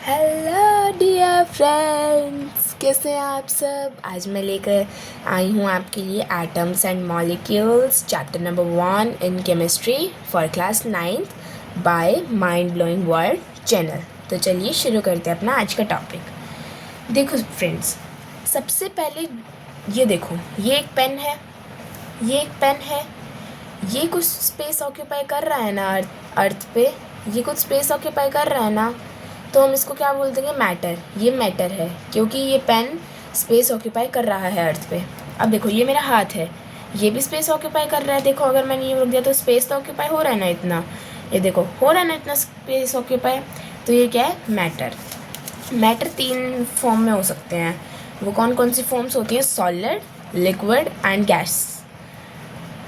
Hello dear friends, कैसे हैं आप सब। आज मैं लेकर आई हूँ आपके लिए atoms and molecules chapter number 1 in chemistry for class 9th by mind blowing world channel. तो चलिए शुरू करते हैं अपना आज का टॉपिक। देखो फ्रेंड्स, सबसे पहले ये देखो, ये एक पेन है, ये एक पेन है, ये कुछ स्पेस ऑक्यूपाई कर रहा है ना अर्थ पे, ये कुछ स्पेस ऑक्यूपाई कर रहा है ना, तो हम इसको क्या बोल देंगे, मैटर। ये मैटर है क्योंकि ये पेन स्पेस ऑक्यूपाई कर रहा है अर्थ पे। अब देखो, ये मेरा हाथ है, ये भी स्पेस ऑक्यूपाई कर रहा है। देखो, अगर मैंने ये रोक दिया तो स्पेस तो ऑक्यूपाई हो रहा है ना इतना, ये देखो हो रहा है ना इतना स्पेस ऑक्यूपाई। तो ये क्या है, मैटर। मैटर 3 फॉर्म में हो सकते हैं। वो कौन कौन सी फॉर्म्स होती हैं, solid, liquid and gas.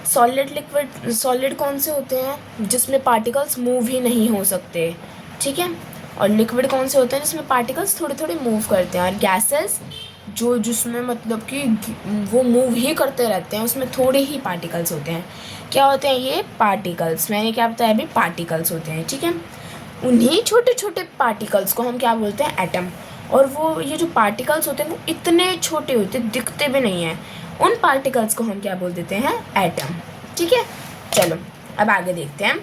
Solid कौन से होते हैं, जिसमें पार्टिकल्स मूव ही नहीं हो सकते, ठीक है। और लिक्विड कौन से होते हैं, जिसमें पार्टिकल्स थोड़े थोड़े मूव करते हैं। और गैसेस जो जिसमें मतलब कि वो मूव ही करते रहते हैं, उसमें थोड़े ही पार्टिकल्स होते हैं। क्या होते हैं ये पार्टिकल्स, मैंने क्या बताया अभी, पार्टिकल्स होते हैं, ठीक है। उन्हीं छोटे छोटे पार्टिकल्स को हम क्या बोलते हैं, एटम। और वो ये जो पार्टिकल्स होते हैं वो इतने छोटे होते हैं, दिखते भी नहीं हैं। उन पार्टिकल्स को हम क्या बोल देते हैं, एटम, ठीक है। चलो अब आगे देखते हैं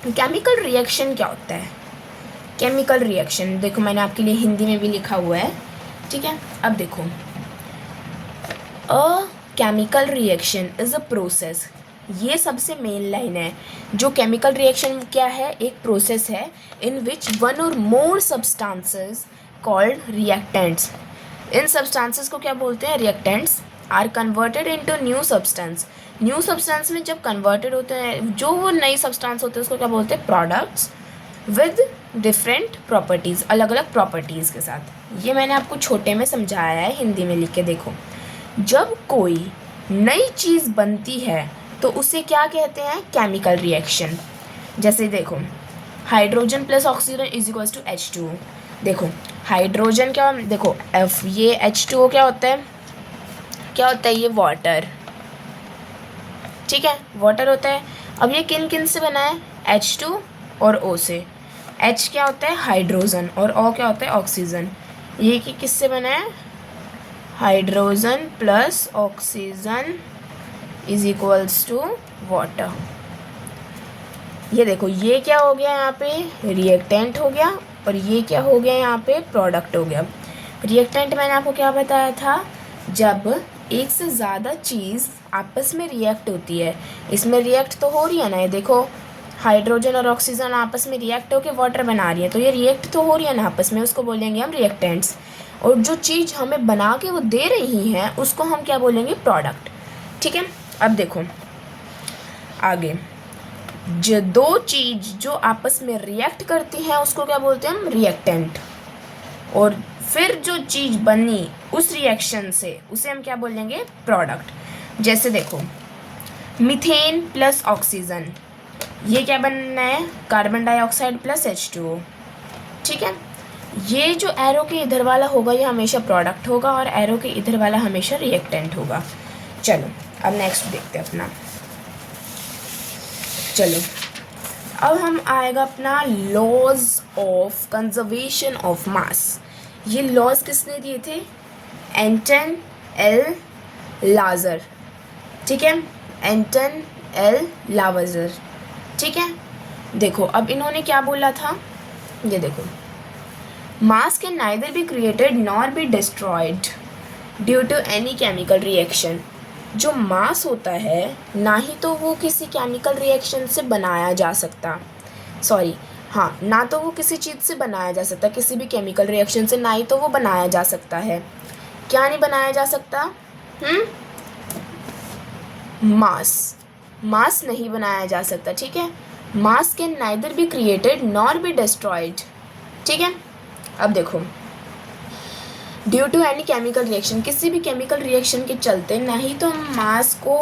केमिकल रिएक्शन क्या होता है। केमिकल रिएक्शन देखो, मैंने आपके लिए हिंदी में भी लिखा हुआ है, ठीक है। अब देखो, अ chemical reaction is a process. ये सबसे मेन लाइन है। जो केमिकल रिएक्शन क्या है, एक प्रोसेस है इन which one or more substances called reactants. इन सब्सटेंसेस को क्या बोलते हैं, reactants, are converted into new substance. New substance में जब कन्वर्टेड होते हैं, जो वो नई सब्सटेंस होते हैं, उसको क्या बोलते हैं, प्रोडक्ट्स विद डिफरेंट प्रॉपर्टीज़, अलग अलग प्रॉपर्टीज़ के साथ। ये मैंने आपको छोटे में समझाया है, हिंदी में लिख के देखो। जब कोई नई चीज़ बनती है तो उसे क्या कहते हैं, केमिकल रिएक्शन। जैसे देखो, hydrogen plus oxygen is equals to H2O। देखो हाइड्रोजन क्या, देखो F, ये H2O क्या होता है, क्या होता है, ये वाटर, ठीक है, वाटर होता है। अब ये किन किन से बना है, H2 और O से। H क्या होता है, हाइड्रोजन, और O क्या होता है, ऑक्सीजन। ये कि किससे बना है, hydrogen plus oxygen is equals to water. ये देखो, ये क्या हो गया यहाँ पे, रिएक्टेंट हो गया, और ये क्या हो गया यहाँ पे, प्रोडक्ट हो गया। रिएक्टेंट मैंने आपको क्या बताया था, जब एक से ज़्यादा चीज़ आपस में रिएक्ट होती है। इसमें रिएक्ट तो हो रही है ना, ये देखो हाइड्रोजन और ऑक्सीजन आपस में रिएक्ट होकर वाटर बना रही है, तो ये रिएक्ट तो हो रही है ना आपस में, उसको बोलेंगे हम रिएक्टेंट्स। और जो चीज़ हमें बना के वो दे रही हैं, उसको हम क्या बोलेंगे, प्रोडक्ट, ठीक है। अब देखो आगे, जो दो चीज़ जो आपस में रिएक्ट करती हैं उसको क्या बोलते हैं हम, रिएक्टेंट। और फिर जो चीज़ बनी उस रिएक्शन से, उसे हम क्या बोलेंगे, प्रोडक्ट। जैसे देखो, मीथेन प्लस ऑक्सीजन, ये क्या बनना है, कार्बन डाइऑक्साइड प्लस H2O, ठीक है। ये जो एरो के इधर वाला होगा ये हमेशा प्रोडक्ट होगा, और एरो के इधर वाला हमेशा रिएक्टेंट होगा। चलो अब नेक्स्ट देखते हैं अपना। चलो अब हम आएगा अपना laws of conservation of mass. ये लॉज किसने दिए थे, एंटन एल लाजर, ठीक है, एंटन एल लावजर, ठीक है। देखो अब इन्होंने क्या बोला था, ये देखो, mass can neither be created nor be destroyed due to any chemical reaction. जो मास होता है, ना ही तो वो किसी केमिकल रिएक्शन से बनाया जा सकता, सॉरी हाँ, ना तो वो किसी चीज़ से बनाया जा सकता, किसी भी केमिकल रिएक्शन से, ना ही तो वो बनाया जा सकता है। क्या नहीं बनाया जा सकता, मास नहीं बनाया जा सकता, ठीक है। Mass can neither be created nor be destroyed, ठीक है। अब देखो, due to any chemical reaction, किसी भी केमिकल रिएक्शन के चलते ना ही तो हम मास को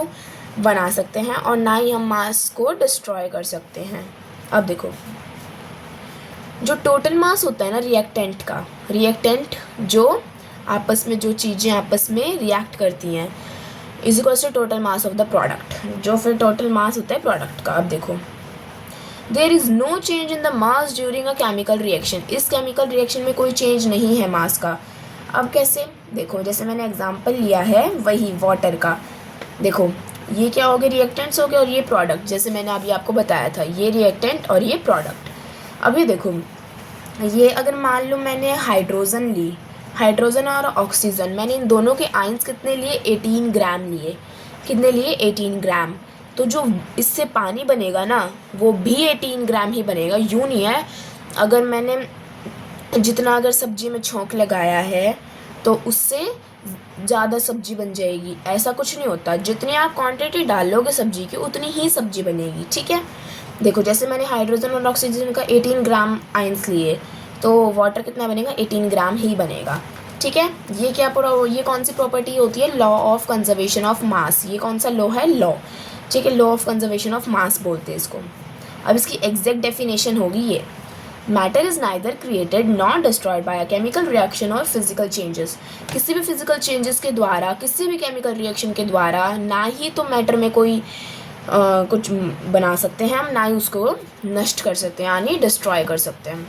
बना सकते हैं और ना ही हम मास को डिस्ट्रॉय कर सकते हैं। अब देखो, जो टोटल मास होता है ना रिएक्टेंट का, रिएक्टेंट जो आपस में, जो चीज़ें आपस में रिएक्ट करती हैं, is equals to total mass of the product, जो फिर टोटल मास होता है प्रोडक्ट का। अब देखो, there is no change in the mass during a chemical reaction, इस केमिकल रिएक्शन में कोई चेंज नहीं है मास का। अब कैसे, देखो जैसे मैंने एग्जांपल लिया है वही वाटर का, देखो ये क्या हो गया, रिएक्टेंट्स हो गए और ये प्रोडक्ट, जैसे मैंने अभी आपको बताया था ये रिएक्टेंट और ये प्रोडक्ट। अब ये देखो, ये अगर मान लो मैंने हाइड्रोजन ली, हाइड्रोजन और ऑक्सीजन, मैंने इन दोनों के आयंस कितने लिए, 18 ग्राम लिए, कितने लिए 18 ग्राम, तो जो इससे पानी बनेगा ना वो भी 18 ग्राम ही बनेगा। यूँ नहीं है अगर मैंने जितना अगर सब्जी में छोंक लगाया है तो उससे ज़्यादा सब्जी बन जाएगी, ऐसा कुछ नहीं होता। जितनी आप क्वांटिटी डालोगे सब्जी की उतनी ही सब्जी बनेगी, ठीक है। देखो जैसे मैंने हाइड्रोजन और ऑक्सीजन का 18 ग्राम आयंस लिए तो वाटर कितना बनेगा, 18 ग्राम ही बनेगा, ठीक है। ये क्या ये कौन सी प्रॉपर्टी होती है, law of conservation of mass, ये कौन सा लॉ है, लॉ, ठीक है, लॉ ऑफ कंजर्वेशन ऑफ मास बोलते हैं इसको। अब इसकी एग्जैक्ट डेफिनेशन होगी ये, matter is neither created not destroyed by a chemical reaction और फिजिकल चेंजेस, किसी भी फिजिकल चेंजेस के द्वारा, किसी भी केमिकल रिएक्शन के द्वारा ना ही तो मैटर में कोई कुछ बना सकते हैं हम, ना ही उसको नष्ट कर सकते हैं यानी डिस्ट्रॉय कर सकते हैं।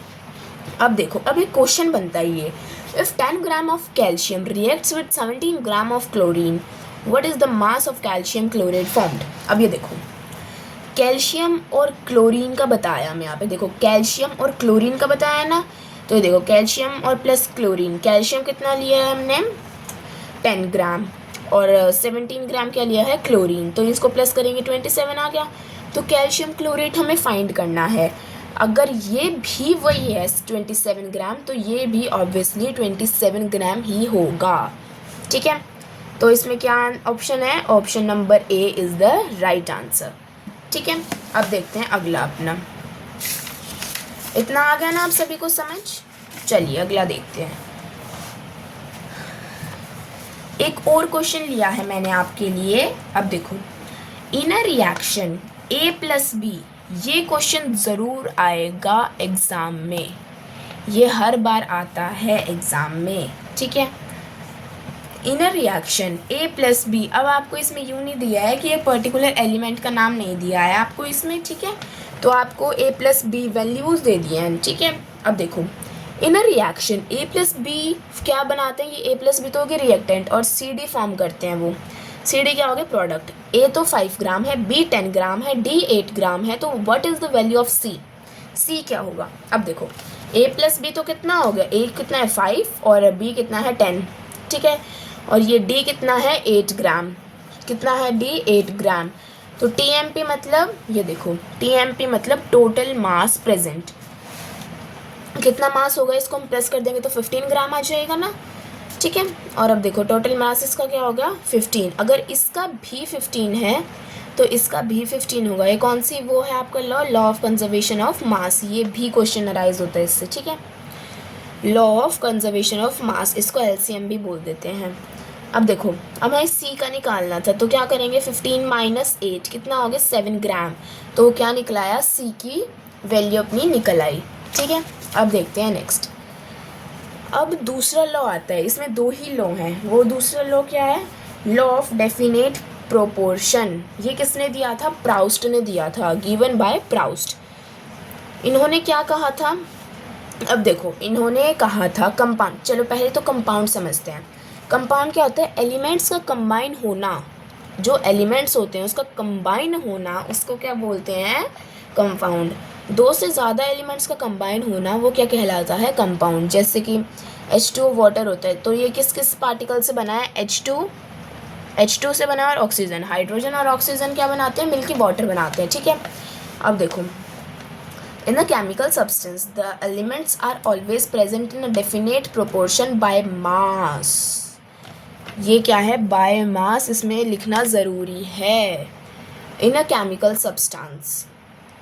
अब देखो, अब एक क्वेश्चन बनता है ये, if 10 gram of calcium reacts with 17 gram of chlorine, what is the mass of calcium chloride formed. अब ये देखो, कैल्शियम और क्लोरीन का बताया मैं यहाँ पे, देखो कैल्शियम और क्लोरीन का बताया ना, तो ये देखो कैल्शियम और प्लस क्लोरीन, कैल्शियम कितना लिया है हमने 10 ग्राम और 17 ग्राम क्या लिया है क्लोरीन, तो इसको प्लस करेंगे 27 आ गया। तो कैल्शियम क्लोरेट हमें फाइंड करना है, अगर ये भी वही है 27 ग्राम तो ये भी ऑब्वियसली 27 ग्राम ही होगा, ठीक है। तो इसमें क्या ऑप्शन है, option number A is the right answer, ठीक है। अब देखते हैं अगला अपना, इतना आ गया ना आप सभी को समझ, चलिए अगला देखते हैं। एक और क्वेश्चन लिया है मैंने आपके लिए, अब देखो, in a reaction A plus B, ये क्वेश्चन ज़रूर आएगा एग्ज़ाम में, ये हर बार आता है एग्ज़ाम में, ठीक है। In a reaction A plus B, अब आपको इसमें यूँ नहीं दिया है कि एक पर्टिकुलर एलिमेंट का नाम नहीं दिया है आपको इसमें, ठीक है, तो आपको A प्लस बी वैल्यूज़ दे दिए हैं, ठीक है। अब देखो, in a reaction A plus B क्या बनाते हैं, ये A प्लस बी तो हो गए रिएक्टेंट और C D फॉर्म करते हैं, वो C D क्या हो गया प्रोडक्ट। A तो 5 ग्राम है, B 10 ग्राम है, D 8 ग्राम है, तो what is the value of C, C क्या होगा। अब देखो A प्लस बी तो कितना हो गया, A कितना है 5 और B कितना है 10, ठीक है, और ये D कितना है 8 ग्राम, कितना है D 8 ग्राम, तो TMP मतलब ये देखो TMP मतलब टोटल मास प्रेजेंट, कितना मास होगा, इसको हम प्लस कर देंगे तो 15 ग्राम आ जाएगा ना, ठीक है। और अब देखो टोटल मास इसका क्या होगा 15, अगर इसका भी 15 है तो इसका भी 15 होगा। ये कौन सी वो है आपका law, law of conservation of mass, ये भी क्वेश्चन अराइज होता है इससे, ठीक है, लॉ ऑफ कंजर्वेशन ऑफ मास, इसको LCM भी बोल देते हैं। अब देखो, अब हमें C का निकालना था तो क्या करेंगे, 15 माइनस 8 कितना हो गया 7 ग्राम, तो क्या निकलाया C की वैल्यू अपनी निकल आई, ठीक है। अब देखते हैं नेक्स्ट, अब दूसरा लॉ आता है, इसमें दो ही लॉ हैं, वो दूसरा लॉ क्या है, लॉ ऑफ डेफिनेट प्रोपोर्शन, ये किसने दिया था, प्राउस्ट ने दिया था, गिवन बाय प्राउस्ट। इन्होंने क्या कहा था, अब देखो इन्होंने कहा था कंपाउंड, चलो पहले तो कंपाउंड समझते हैं। कंपाउंड क्या होता है, एलिमेंट्स का कंबाइन होना, जो एलिमेंट्स होते हैं उसका कंबाइन होना, उसको क्या बोलते हैं कंपाउंड। दो से ज़्यादा एलिमेंट्स का कंबाइन होना वो क्या कहलाता है कंपाउंड, जैसे कि H2 वाटर होता है, तो ये किस किस पार्टिकल से बना है, H2 से बना है, और ऑक्सीजन, हाइड्रोजन और ऑक्सीजन क्या बनाते हैं, मिलके वाटर बनाते हैं, ठीक है। अब देखो, in the chemical substance the elements are always present in a definite proportion by mass, ये क्या है बाय मास, इसमें लिखना ज़रूरी है। In a chemical substance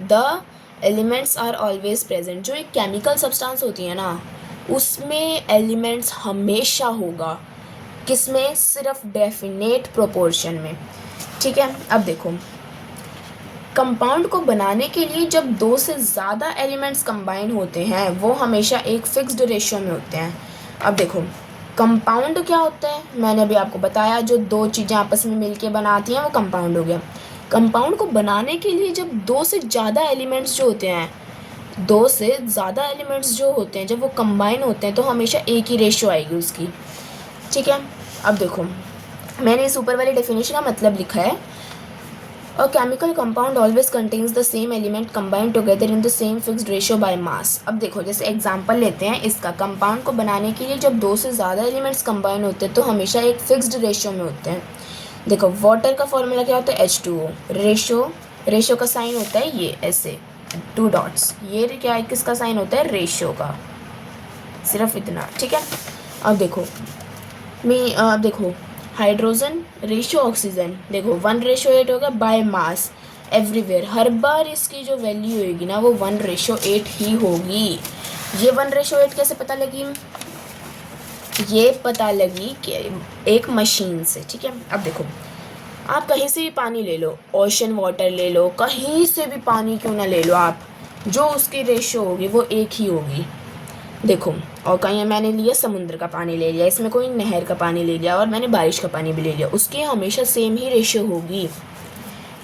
the elements are always present, जो एक केमिकल सब्सटेंस होती है ना उसमें एलिमेंट्स हमेशा होगा, किसमें, सिर्फ डेफिनेट प्रोपोर्शन में, ठीक है। अब देखो, कंपाउंड को बनाने के लिए जब दो से ज़्यादा एलिमेंट्स कंबाइन होते हैं वो हमेशा एक फिक्स्ड रेशियो में होते हैं। अब देखो कंपाउंड क्या होता है, मैंने अभी आपको बताया, जो दो चीज़ें आपस में मिलके बनाती हैं वो कंपाउंड हो गया। कंपाउंड को बनाने के लिए जब दो से ज़्यादा एलिमेंट्स जो होते हैं, दो से ज़्यादा एलिमेंट्स जो होते हैं जब वो कंबाइन होते हैं तो हमेशा एक ही रेशियो आएगी उसकी, ठीक है। अब देखो मैंने इस ऊपर वाले डेफिनेशन का मतलब लिखा है, a chemical compound always contains the same element combined together in the same fixed ratio by mass. अब देखो जैसे एग्जांपल लेते हैं इसका, कंपाउंड को बनाने के लिए जब दो से ज़्यादा एलिमेंट्स कंबाइन होते हैं तो हमेशा एक फिक्स्ड रेशियो में होते हैं। देखो वाटर का फॉर्मूला क्या होता है, H2O, रेशियो का साइन होता है ये ऐसे 2 डॉट्स, ये क्या है, किसका साइन होता है, रेशियो का, सिर्फ इतना, ठीक है। अब देखो हाइड्रोजन रेशियो ऑक्सीजन, देखो 1:8 होगा बाय मास एवरीवेयर, हर बार इसकी जो वैल्यू होगी ना वो 1:8 ही होगी। ये 1:8 कैसे पता लगी, ये पता लगी कि एक मशीन से, ठीक है। अब देखो आप कहीं से भी पानी ले लो, ओशन वाटर ले लो, कहीं से भी पानी क्यों ना ले लो आप, जो उसकी रेशियो होगी वो एक ही होगी। देखो और कहीं मैंने लिया समुद्र का पानी ले लिया, इसमें कोई नहर का पानी ले लिया और मैंने बारिश का पानी भी ले लिया, उसकी हमेशा सेम ही रेशियो होगी।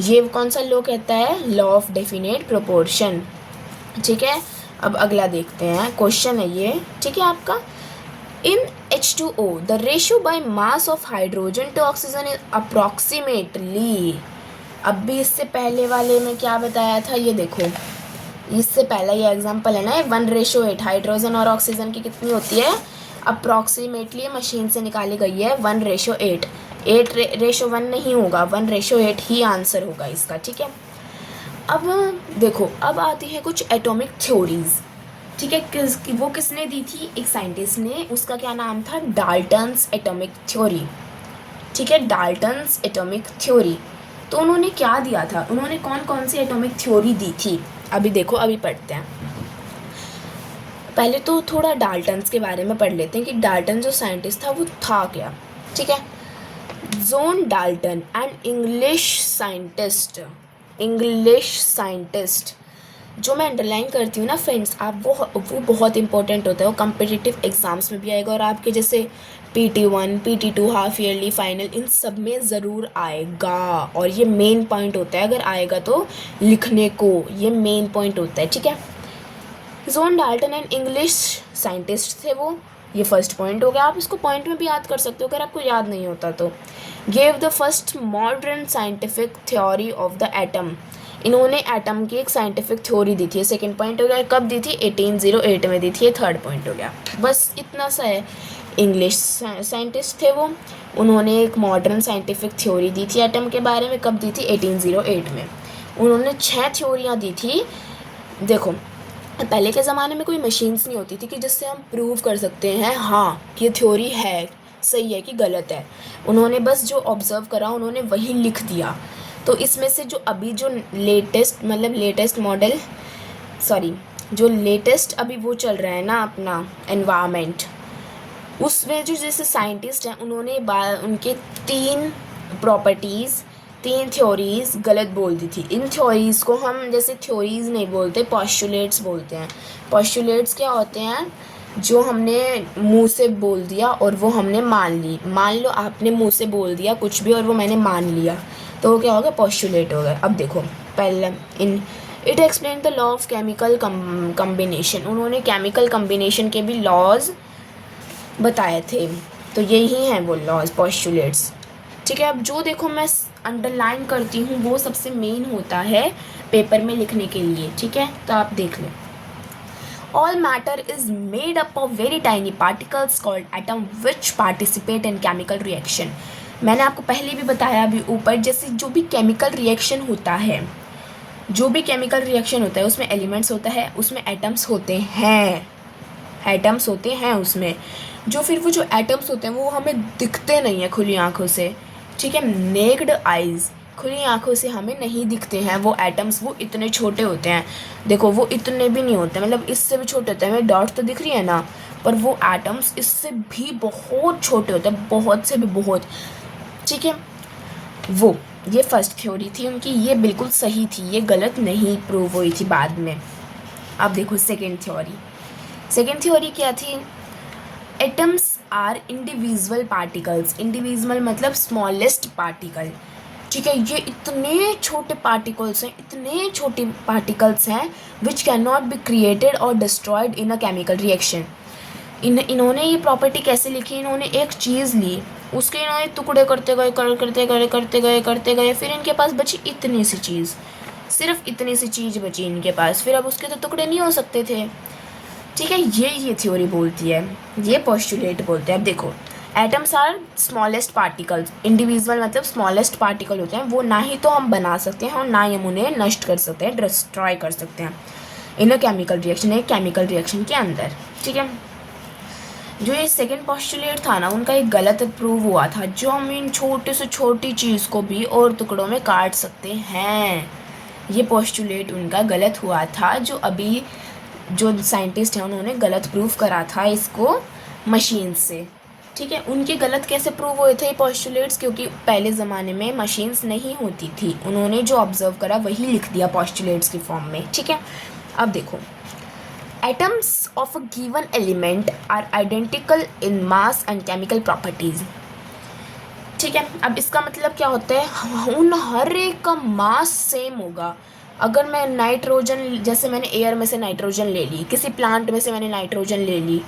ये कौन सा लॉ कहता है, लॉ ऑफ डेफिनेट प्रोपोर्शन, ठीक है। अब अगला देखते हैं, क्वेश्चन है ये, ठीक है आपका, इन H2O the ratio by mass of hydrogen to oxygen is approximately। अब भी इससे पहले वाले में क्या बताया था, ये देखो इससे पहला ये एग्जांपल है ना, 1:8 हाइड्रोजन और ऑक्सीजन की कितनी होती है, अप्रॉक्सीमेटली मशीन से निकाली गई है 1:8, 8:1 नहीं होगा, 1:8 ही आंसर होगा इसका, ठीक है। अब देखो अब आती है कुछ एटॉमिक थ्योरीज, ठीक है, वो किसने दी थी, एक साइंटिस्ट ने, उसका क्या नाम था, डाल्टन्स एटॉमिक थ्योरी, ठीक है, डाल्टन्स एटॉमिक थ्योरी। तो उन्होंने क्या दिया था, उन्होंने कौन कौन सी एटॉमिक थ्योरी दी थी, अभी देखो अभी पढ़ते हैं। पहले तो थोड़ा डाल्टन्स के बारे में पढ़ लेते हैं कि डाल्टन जो साइंटिस्ट था वो था क्या, ठीक है। John Dalton and English scientist, जो मैं अंडरलाइन करती हूँ ना फ्रेंड्स, आप वो बहुत इंपॉर्टेंट होता है, वो कम्पिटिटिव एग्ज़ाम्स में भी आएगा और आपके जैसे PT1 PT2 half yearly final इन सब में ज़रूर आएगा, और ये मेन पॉइंट होता है, अगर आएगा तो लिखने को ये मेन पॉइंट होता है, ठीक है। John Dalton and English scientist थे वो, ये फर्स्ट पॉइंट हो गया, आप इसको पॉइंट में भी याद कर सकते हो अगर आपको याद नहीं होता तो। Gave the first modern scientific theory of the atom, इन्होंने एटम की एक साइंटिफिक थ्योरी दी थी, सेकंड पॉइंट हो गया, कब दी थी, 1808 में दी थी, ये थर्ड पॉइंट हो गया, बस इतना सा है। इंग्लिश साइंटिस्ट थे वो, उन्होंने एक मॉडर्न साइंटिफिक थ्योरी दी थी एटम के बारे में, कब दी थी, 1808 में। उन्होंने 6 थ्योरियाँ दी थी। देखो पहले के ज़माने में कोई मशीन्स नहीं होती थी कि जिससे हम प्रूव कर सकते हैं हाँ कि ये थ्योरी है, सही है कि गलत है, उन्होंने बस जो ऑब्ज़र्व करा उन्होंने वही लिख दिया। तो इसमें से जो अभी जो लेटेस्ट अभी वो चल रहा है ना अपना एनवायरनमेंट, उसमें जो जैसे साइंटिस्ट हैं उन्होंने उनके 3 थ्योरीज़ गलत बोल दी थी। इन थ्योरीज़ को हम जैसे थ्योरीज़ नहीं बोलते, पॉस्टुलेट्स बोलते हैं। पॉस्टुलेट्स क्या होते हैं, जो हमने मुंह से बोल दिया और वो हमने मान ली, मान लो आपने मुंह से बोल दिया कुछ भी और वो मैंने मान लिया, तो वो क्या होगा, पॉस्टुलेट हो गया। अब देखो पहले it explain the law of chemical combination, उन्होंने केमिकल कम्बिनेशन के भी लॉज बताए थे, तो यही हैं वो लॉज, पॉस्टुलेट्स, ठीक है। अब जो देखो मैं अंडरलाइन करती हूँ वो सबसे मेन होता है पेपर में लिखने के लिए, ठीक है, तो आप देख लें। All matter is made up of very tiny particles called atom which participate in chemical reaction। मैंने आपको पहले भी बताया अभी ऊपर, जैसे जो भी केमिकल रिएक्शन होता है उसमें एलिमेंट्स होता है, उसमें एटम्स होते हैं उसमें, जो फिर वो जो एटम्स होते हैं वो हमें दिखते नहीं है खुली आंखों से, ठीक है, नेक्ड आइज़, खुली आंखों से हमें नहीं दिखते हैं वो एटम्स, वो इतने छोटे होते हैं, देखो वो इतने भी नहीं होते, मतलब इससे भी छोटे होते हैं, हमें डॉट तो दिख रही है ना, पर वो एटम्स इससे भी बहुत छोटे होते हैं, बहुत से भी बहुत, ठीक है। वो ये फर्स्ट थ्योरी थी उनकी, ये बिल्कुल सही थी, ये गलत नहीं प्रूव हुई थी बाद में। अब देखो सेकेंड थ्योरी क्या थी, atoms are individual particles, individual मतलब स्मॉलेस्ट पार्टिकल, ठीक है, ये इतने छोटे पार्टिकल्स हैं which can not be created और destroyed in a chemical reaction. इन्होंने ये प्रॉपर्टी कैसे लिखी, इन्होंने एक चीज़ ली, उसके इन्होंने टुकड़े करते गए, फिर इनके पास बची इतनी सी चीज़, सिर्फ इतनी सी चीज़ बची इनके पास, फिर अब उसके तो टुकड़े नहीं हो सकते थे। ठीक है, ये थ्योरी बोलती है, ये पोस्टुलेट बोलते हैं। अब देखो, atoms are smallest particles, individual मतलब स्मॉलेस्ट पार्टिकल होते हैं, वो ना ही तो हम बना सकते हैं और ना ही हम उन्हें नष्ट कर सकते हैं, डिस्ट्रॉय कर सकते हैं इन अ केमिकल रिएक्शन, एक केमिकल रिएक्शन के अंदर। ठीक है, जो ये सेकंड पोस्टुलेट था ना, उनका एक गलत प्रूव हुआ था, जो हम इन छोटे से छोटी चीज़ को भी और टुकड़ों में काट सकते हैं। ये पोस्टुलेट उनका गलत हुआ था, जो अभी जो साइंटिस्ट हैं उन्होंने गलत प्रूव करा था इसको मशीन से। ठीक है, उनके गलत कैसे प्रूव हुए थे ये पोस्टुलेट्स, क्योंकि पहले ज़माने में मशीन्स नहीं होती थी, उन्होंने जो ऑब्जर्व करा वही लिख दिया पोस्टुलेट्स की फॉर्म में। ठीक है, अब देखो, atoms of a given element are identical in mass and chemical properties। ठीक है, अब इसका मतलब क्या होता है, उन हर एक का मास सेम होगा। अगर मैं नाइट्रोजन, जैसे मैंने एयर में से नाइट्रोजन ले ली, किसी प्लांट में से मैंने नाइट्रोजन ले ली,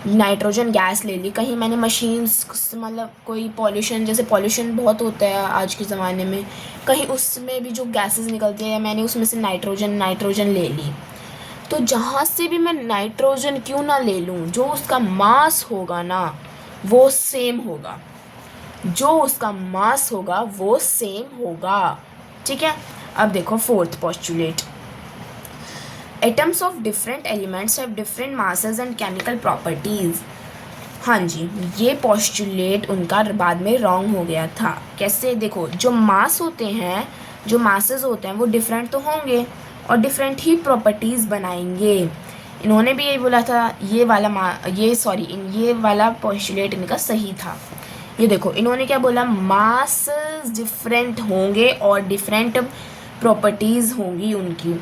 नाइट्रोजन गैस ले ली, कहीं मैंने मशीन्स मतलब कोई पॉल्यूशन, जैसे पॉल्यूशन बहुत होता है आज के ज़माने में, कहीं उसमें भी जो गैसेस निकलती है, या मैंने उसमें से नाइट्रोजन ले ली, तो जहाँ से भी मैं नाइट्रोजन क्यों ना ले लूँ, जो उसका मास होगा ना वो सेम होगा, जो उसका मास होगा वो सेम होगा। ठीक है, अब देखो fourth postulate, atoms of different elements have different masses and chemical properties. हाँ जी, ये पोस्टुलेट उनका बाद में रॉन्ग हो गया था। कैसे, देखो, जो मास होते हैं, जो मासेस होते हैं वो डिफरेंट तो होंगे और डिफरेंट ही प्रॉपर्टीज़ बनाएंगे। इन्होंने भी यही बोला था, ये वाला पोस्टुलेट इनका सही था। ये देखो, इन्होंने क्या बोला, मास डिफरेंट होंगे और डिफरेंट प्रॉपर्टीज़ होंगी उनकी,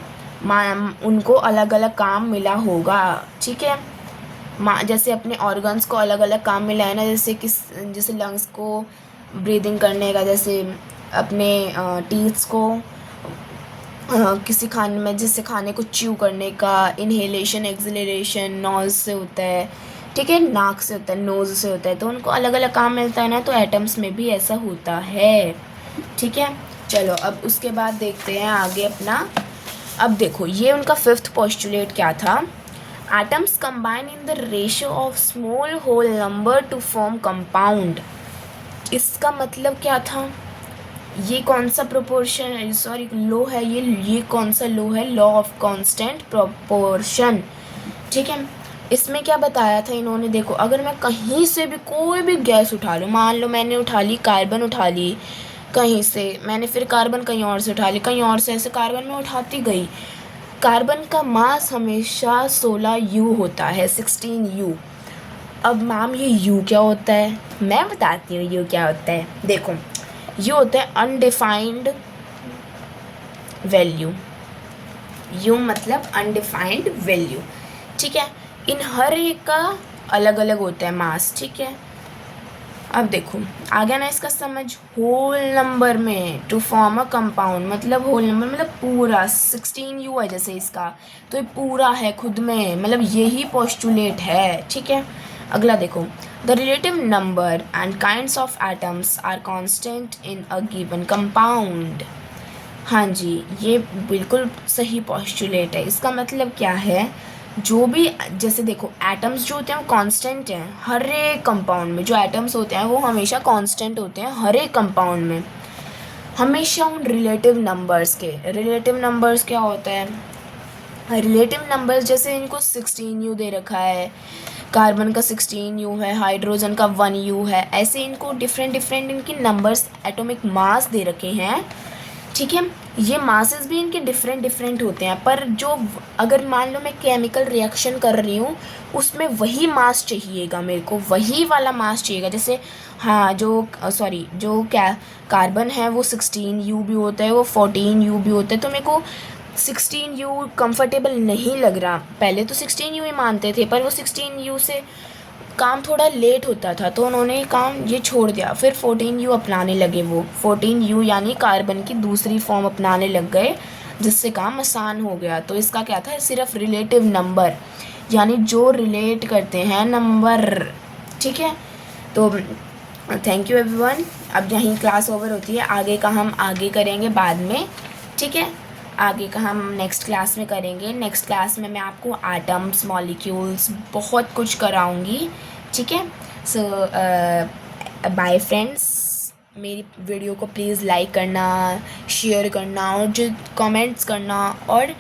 उनको अलग अलग काम मिला होगा। ठीक है, जैसे अपने ऑर्गन्स को अलग अलग काम मिला है ना, जैसे लंग्स को ब्रीदिंग करने का, जैसे अपने टीथ्स को किसी खाने में, जैसे खाने को च्यू करने का, इनहेलेशन एक्सलेशन नोज़ से होता है। ठीक है, नाक से होता है, नोज़ से होता है, तो उनको अलग अलग काम मिलता है ना, तो एटम्स में भी ऐसा होता है। ठीक है, चलो अब उसके बाद देखते हैं आगे अपना। अब देखो, ये उनका फिफ्थ पोस्टुलेट क्या था, atoms combine in the ratio of small whole number to form compound. इसका मतलब क्या था, ये कौन सा प्रोपोर्शन, सॉरी लो है, ये कौन सा लो है, लॉ ऑफ कांस्टेंट प्रोपोर्शन। ठीक है, इसमें क्या बताया था इन्होंने, देखो, अगर मैं कहीं से भी कोई भी गैस उठा लूँ, मान लो मैंने उठा ली कार्बन, उठा ली कहीं से, मैंने फिर कार्बन कहीं और से उठा ली, कहीं और से, ऐसे कार्बन में उठाती गई, कार्बन का मास हमेशा 16U होता है, 16U। अब मैम ये U क्या होता है, मैं बताती हूँ U क्या होता है। देखो, ये होता है अनडिफाइंड वैल्यू, यू मतलब अनडिफाइंड वैल्यू। ठीक है, इन हर एक का अलग अलग होता है मास। ठीक है, अब देखो आ गया ना इसका समझ, होल नंबर में टू फॉर्म अ कंपाउंड, मतलब होल नंबर मतलब पूरा, 16U है जैसे इसका, तो ये पूरा है खुद में, मतलब यही पोस्टुलेट है। ठीक है, अगला देखो, the relative number and kinds of atoms are constant in a given compound. हाँ जी, ये बिल्कुल सही पोस्टुलेट है। इसका मतलब क्या है, जो भी, जैसे देखो, एटम्स जो होते हैं वो कांस्टेंट हैं हर एक कंपाउंड में, जो एटम्स होते हैं वो हमेशा कांस्टेंट होते हैं हर एक कंपाउंड में, हमेशा उन रिलेटिव नंबर्स के। रिलेटिव नंबर्स क्या होता है, रिलेटिव नंबर्स जैसे इनको 16U दे रखा है, कार्बन का 16U है, हाइड्रोजन का 1U है, ऐसे इनको डिफरेंट इनकी नंबर्स, एटॉमिक मास दे रखे हैं। ठीक है, ये मासेस भी इनके डिफरेंट होते हैं, पर जो, अगर मान लो मैं केमिकल रिएक्शन कर रही हूँ, उसमें वही मास चाहिएगा मेरे को, वही वाला मास चाहिएगा। जैसे हाँ, जो क्या कार्बन है वो 16U भी होता है, वो 14U भी होता है, तो मेरे को 16U कंफर्टेबल नहीं लग रहा। पहले तो 16U ही मानते थे, पर वो 16U से काम थोड़ा लेट होता था तो उन्होंने काम ये छोड़ दिया, फिर 14U अपनाने लगे। वो 14U यानी कार्बन की दूसरी फॉर्म अपनाने लग गए, जिससे काम आसान हो गया। तो इसका क्या था, सिर्फ रिलेटिव नंबर यानी जो रिलेट करते हैं नंबर, ठीक है। तो थैंक यू एवरीवन। अब यहीं क्लास ओवर होती है, आगे का हम आगे करेंगे बाद में, ठीक है। आगे का हम नेक्स्ट क्लास में करेंगे। नेक्स्ट क्लास में मैं आपको एटम्स, मॉलिक्यूल्स, बहुत कुछ कराऊंगी, ठीक है। सो बाय फ्रेंड्स। मेरी वीडियो को प्लीज़ लाइक करना, शेयर करना और जो कमेंट्स करना, और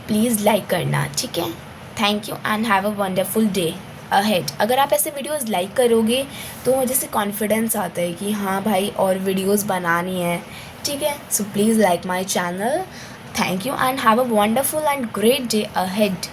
प्लीज़ लाइक करना, ठीक है। Thank you and have a wonderful day ahead. अगर आप ऐसे वीडियोस लाइक करोगे तो मुझे से कॉन्फिडेंस आता है कि हाँ भाई और वीडियोस बनानी है, ठीक है। So please like my channel. Thank you and have a wonderful and great day ahead.